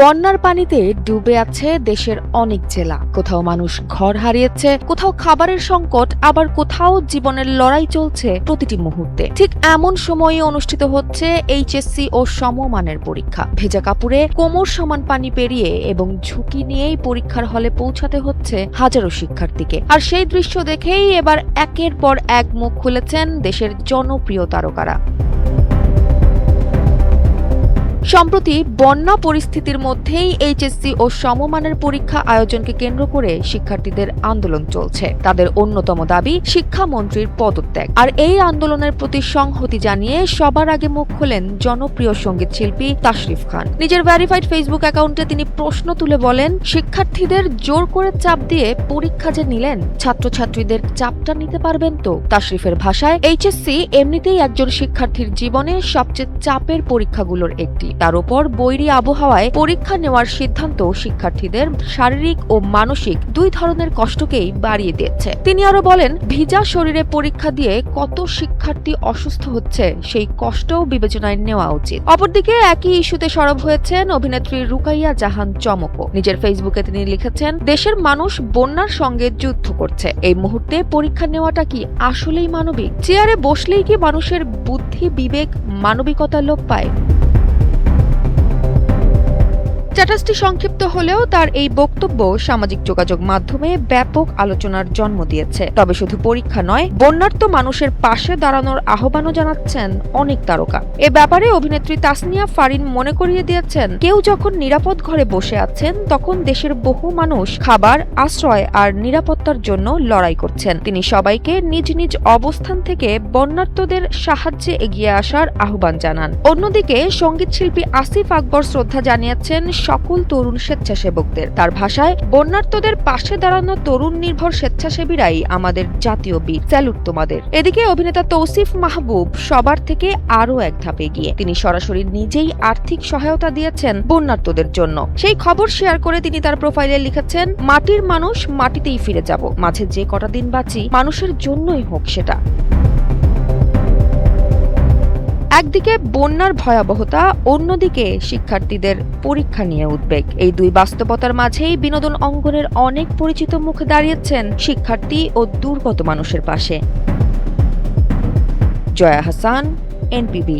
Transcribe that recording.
বন্যার পানিতে ডুবে আছে দেশের অনেক জেলা। কোথাও মানুষ ঘর হারিয়েছে, কোথাও খাবারের সংকট, আবার কোথাও জীবনের লড়াই চলছে প্রতিটি মুহূর্তে। ঠিক এমন সময়ে অনুষ্ঠিত হচ্ছে এইচএসসি ও সমমানের পরীক্ষা। ভেজা কাপড়ে কোমর সমান পানি পেরিয়ে এবং ঝুঁকি নিয়েই পরীক্ষার হলে পৌঁছাতে হচ্ছে হাজারো শিক্ষার্থীকে। আর সেই দৃশ্য দেখেই এবার একের পর এক মুখ খুলেছেন দেশের জনপ্রিয় তারকারা। সম্প্রতি বন্যা পরিস্থিতির মধ্যেই এইচএসসি ও সমমানের পরীক্ষা আয়োজনকে কেন্দ্র করে শিক্ষার্থীদের আন্দোলন চলছে। তাদের অন্যতম দাবি শিক্ষামন্ত্রীর পদত্যাগ। আর এই আন্দোলনের প্রতি সংহতি জানিয়ে সবার আগে মুখ খোলেন জনপ্রিয় সঙ্গীত শিল্পী তাশরিফ খান। নিজের ভেরিফাইড ফেসবুক অ্যাকাউন্টে তিনি প্রশ্ন তুলে বলেন, শিক্ষার্থীদের জোর করে চাপ দিয়ে পরীক্ষা যে নিলেন, ছাত্রছাত্রীদের চাপটা নিতে পারবেন তো? তাশরিফের ভাষায়, এইচএসসি এমনিতেই একজন শিক্ষার্থীর জীবনে সবচেয়ে চাপের পরীক্ষাগুলোর একটি। তার উপর বৈরী আবহাওয়ায় পরীক্ষা নেওয়ার সিদ্ধান্ত শিক্ষার্থীদের শারীরিক ও মানসিক দুই ধরনের কষ্টকেই বাড়িয়ে দিয়েছে। তিনি আরো বলেন, ভিজা শরীরে পরীক্ষা দিয়ে কত শিক্ষার্থী অসুস্থ হচ্ছে, সেই কষ্টও বিবেচনায় নেওয়া উচিত। অপরদিকে একই ইস্যুতে সরব হয়েছেন অভিনেত্রী রুকাইয়া জাহান চমকও। নিজের ফেসবুকে তিনি লিখেছেন, দেশের মানুষ বন্যার সঙ্গে যুদ্ধ করছে, এই মুহূর্তে পরীক্ষা নেওয়াটা কি আসলেই মানবিক? চেয়ারে বসলেই কি মানুষের বুদ্ধি, বিবেক, মানবিকতা লোপ পায়? স্ট্যাটাসটি সংক্ষিপ্ত হলেও তার এই বক্তব্য সামাজিক যোগাযোগ মাধ্যমে ব্যাপক আলোচনার জন্ম দিয়েছে। তবে শুধু পরীক্ষা নয়, বন্যার্ত মানুষের পাশে দাঁড়ানোর আহ্বানও জানাচ্ছেন অনেক তারকা। এ ব্যাপারে অভিনেত্রী তাসনিয়া ফারিন মনে করিয়ে দিয়েছেন, কেউ যখন নিরাপদ ঘরে বসে আছেন, তখন দেশের বহু মানুষ খাবার, আশ্রয় আর নিরাপত্তার জন্য লড়াই করছেন। তিনি সবাইকে নিজ নিজ অবস্থান থেকে বন্যার্তদের সাহায্যে এগিয়ে আসার আহ্বান জানান। অন্যদিকে সঙ্গীত শিল্পী আসিফ আকবর শ্রদ্ধা জানিয়েছেন সকল তরুণ স্বেচ্ছাসেবকদের। তার ভাষায়, বন্যার্তদের পাশে দাঁড়ানো তরুণ নির্ভর স্বেচ্ছাসেবীরাই আমাদের জাতীয় বীর, স্যালুট তোমাদের। এদিকে অভিনেতা তৌসিফ মাহবুব সবার থেকে আরও এক ধাপ এগিয়ে। তিনি সরাসরি নিজেই আর্থিক সহায়তা দিয়েছেন বন্যার্তদের জন্য। সেই খবর শেয়ার করে তিনি তার প্রোফাইলে লিখেছেন, মাটির মানুষ মাটিতেই ফিরে যাব, মাঝে যে কটা দিন বাঁচি মানুষের জন্যই হোক সেটা। একদিকে বন্যার ভয়াবহতা, অন্যদিকে শিক্ষার্থীদের পরীক্ষা নিয়ে উদ্বেগ। এই দুই বাস্তবতার মাঝেই বিনোদন অঙ্গনের অনেক পরিচিত মুখ দাঁড়িয়েছেন শিক্ষার্থী ও দুর্গত মানুষের পাশে। জয়া হাসান, এনপিবি।